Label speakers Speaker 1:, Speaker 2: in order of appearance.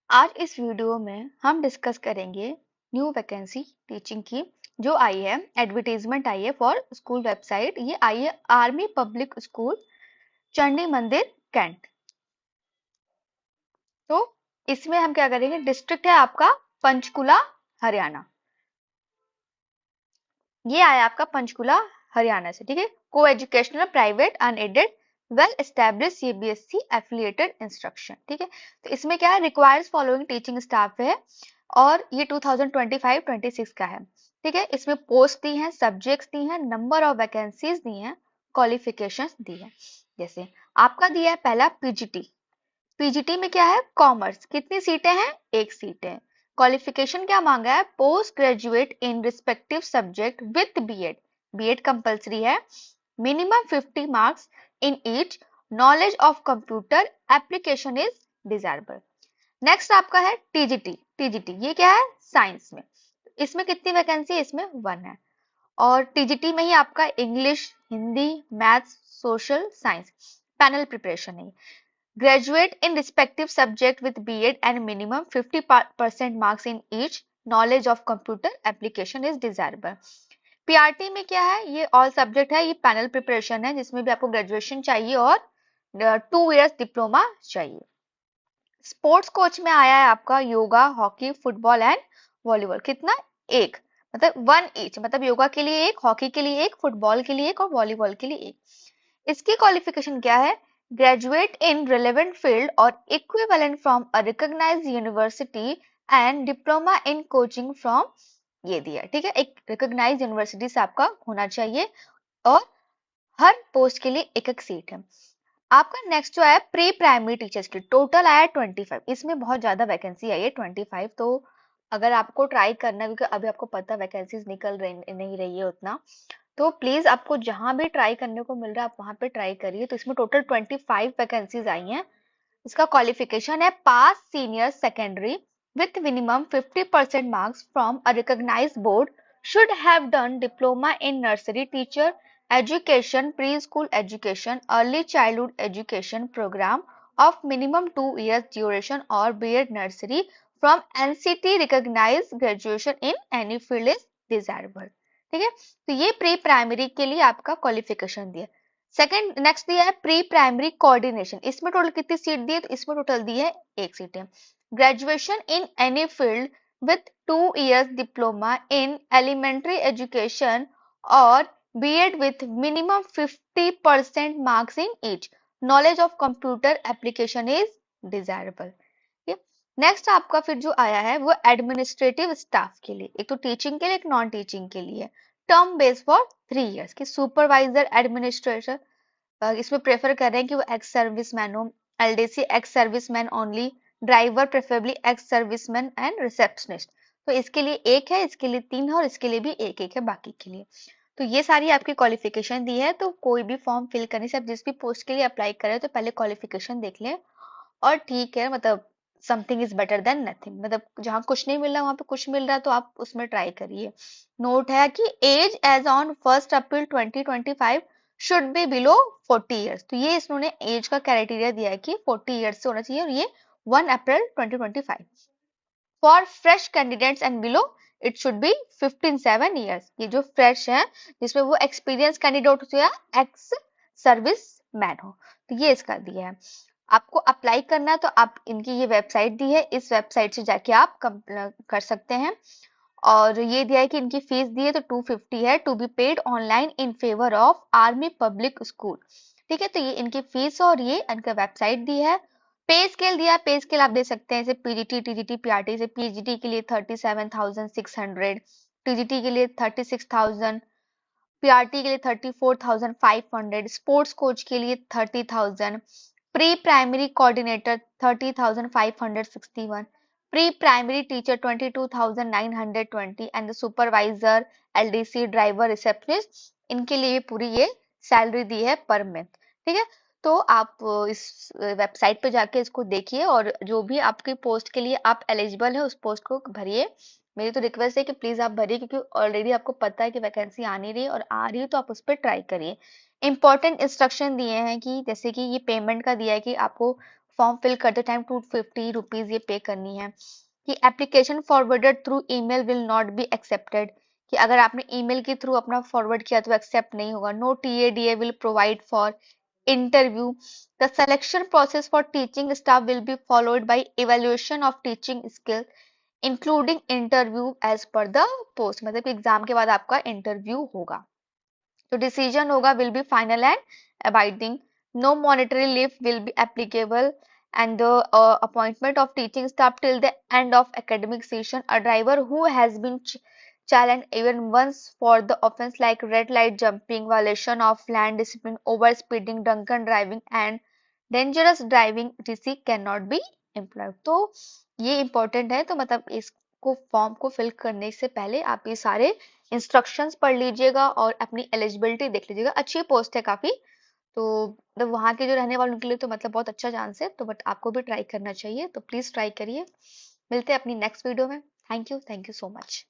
Speaker 1: आज इस वीडियो में हम डिस्कस करेंगे न्यू वैकेंसी टीचिंग की जो आई है, एडवर्टीजमेंट आई है फॉर स्कूल वेबसाइट। ये आई है आर्मी पब्लिक स्कूल चंडी मंदिर कैंट। तो इसमें हम क्या करेंगे, डिस्ट्रिक्ट है आपका पंचकुला हरियाणा। ये आया आपका पंचकुला हरियाणा से, ठीक है। को educational private unaided well establish CBSE affiliated instruction, ठीक है। तो इसमें क्या है, रिक्वायर्स फॉलोइंग टीचिंग स्टाफ है और ये 2025-26 का है, ठीक है। इसमें पोस्ट दी है, सब्जेक्ट्स दी है, नंबर ऑफ वैकेंसीज दी है, क्वालिफिकेशंस दी है। जैसे आपका दिया है पहला पीजीटी। पीजीटी में क्या है, कॉमर्स। कितनी सीटें हैं, एक सीट है। क्वालिफिकेशन क्या मांगा है, post graduate in respective subject with BEd. BEd compulsory है। Minimum 50 marks in each. Knowledge of computer application is desirable. Next आपका है टीजीटी। टीजीटी ये क्या है, साइंस में। इसमें कितनी वैकेंसी है, इसमें 1 है। और टीजीटी में ही आपका English, Hindi, maths, social science panel preparation है। Graduate in respective subject with B.Ed and minimum 50% marks in each. Knowledge of computer application is desirable. PRT में क्या है, ये ऑल सब्जेक्ट है, ये पैनल प्रिपरेशन है जिसमें भी आपको ग्रेजुएशन चाहिए और 2 इयर्स डिप्लोमा चाहिए। स्पोर्ट्स कोच में आया है आपका yoga, hockey, football and volleyball. कितना, एक, मतलब 1 ईच, मतलब योगा के लिए एक, हॉकी के लिए एक, फुटबॉल के लिए एक और वॉलीबॉल के लिए एक। इसकी क्वालिफिकेशन क्या है, ग्रेजुएट इन रिलेवेंट फील्ड और equivalent from a recognised university and diploma in coaching from, ये दिया, ठीक है। एक रिकॉग्नाइज्ड यूनिवर्सिटी से आपका होना चाहिए और हर पोस्ट के लिए एक एक सीट है। आपका नेक्स्ट जो है प्री प्राइमरी टीचर्स की, टोटल आया 25। इसमें बहुत ज्यादा वैकेंसी आई है 25। तो अगर आपको ट्राई करना है, क्योंकि अभी आपको पता वैकेंसीज निकल रही नहीं रही है उतना, तो प्लीज आपको जहां भी ट्राई करने को मिल रहा है आप वहां पे ट्राई करिए। तो इसमें टोटल 25 वैकेंसीज आई हैं। इसका क्वालिफिकेशन है pass senior secondary with minimum 50% marks from a recognised board, should have done diploma in nursery teacher education, preschool education, early childhood education program of minimum 2 years duration or B.Ed nursery from NCT recognized graduation in any field is desirable, ठीक है। तो ये pre primary के लिए आपका qualification दिया। Second next दिया है प्री प्राइमरी कोऑर्डिनेशन। इसमें टोटल कितनी सीट दी है, तो इसमें टोटल दी है एक सीट है। Graduation in any field with 2 years diploma in elementary education or B.Ed with minimum 50% marks in each. Knowledge of computer application is desirable. Next आपका फिर जो आया है वो एडमिनिस्ट्रेटिव स्टाफ के लिए, एक तो टीचिंग के लिए, एक नॉन टीचिंग के लिए। टर्म बेस फॉर 3 years की सुपरवाइजर एडमिनिस्ट्रेटर, इसमें प्रेफर कर रहे हैं कि वो एक्स सर्विसमैन हो। LDC ex serviceman only. Driver preferably ex serviceman and receptionist. तो इसके लिए एक है, इसके लिए 3 है और इसके लिए भी एक एक है बाकी के लिए। तो ये सारी आपकी क्वालिफिकेशन दी है। तो कोई भी फॉर्म फिल करने से आप जिस भी पोस्ट के लिए अप्लाई करें तो पहले क्वालिफिकेशन देख लें। और ठीक है, मतलब something is better than nothing, मतलब जहां कुछ नहीं मिल रहा वहां पे कुछ मिल रहा है तो आप उसमें ट्राई करिए। नोट है कि age as on 1 April 2025 should be below 40 years. तो ये इन्होंने एज का क्राइटेरिया दिया है कि 40 ईयर्स से होना चाहिए और ये 1 April 2025। For fresh candidates and below it should be 15-7 years. ये जो फ्रेश है जिसमें वो एक्सपीरियंस कैंडिडेट हो या एक्स सर्विस मैन हो, तो ये इसका दिया है। आपको अप्लाई करना है तो आप इनकी ये वेबसाइट दी है, इस वेबसाइट से जाके आप कर सकते हैं। और ये दिया है कि इनकी फीस दी है तो 250 है, to be paid online in favour of Army Public School, ठीक है। तो ये इनकी फीस और ये इनका वेबसाइट दी है। पे स्केल दिया है, पे स्केल आप दे सकते हैं, जैसे पीजीटी, टीजीटी, पीआरटी से पीजीटी के लिए 37,600, टीजीटी के लिए 36,000, पीआरटी के लिए 34,500, स्पोर्ट्स कोच के लिए 30,000, pre primary coordinator 30,561, pre primary teacher 22,920 and the supervisor, LDC, driver, receptionist, इनके लिए पूरी ये सैलरी दी है पर मंथ, ठीक है। तो आप इस वेबसाइट पे जाके इसको देखिए और जो भी आपकी पोस्ट के लिए आप एलिजिबल है उस पोस्ट को भरिए। मेरी तो रिक्वेस्ट है कि प्लीज आप भरिए, क्योंकि ऑलरेडी आपको पता है कि वैकेंसी आ नहीं रही है और आ रही है तो आप उस पर ट्राई करिए। इंपॉर्टेंट इंस्ट्रक्शन दिए हैं कि जैसे कि ये पेमेंट का दिया है कि आपको फॉर्म फिल करते टाइम 250 रुपीज ये पे करनी है। कि application forwarded through email will not be accepted, कि अगर आपने ईमेल के थ्रू अपना फॉरवर्ड किया तो एक्सेप्ट नहीं होगा। No TADA will provide for interview. The selection process for teaching staff will be followed by evaluation of teaching skills, including interview as per the post. मतलब कि एग्जाम के बाद आपका इंटरव्यू होगा। तो डिसीजन होगा will be final and abiding. No monetary leave will be applicable, and the appointment of teaching staff till the end of academic session. A driver who has been challenged even once for the offence like red light jumping, violation of land discipline, over speeding, drunken driving and dangerous driving, TC cannot be employed. तो ये important है। तो मतलब इसको form को fill करने से पहले आप ये सारे इंस्ट्रक्शंस पढ़ लीजिएगा और अपनी एलिजिबिलिटी देख लीजिएगा। अच्छी पोस्ट है काफी, तो मतलब वहाँ के जो रहने वालों के लिए तो मतलब बहुत अच्छा चांस है। तो बट आपको भी ट्राई करना चाहिए, तो प्लीज ट्राई करिए। मिलते हैं अपनी नेक्स्ट वीडियो में। Thank you so much.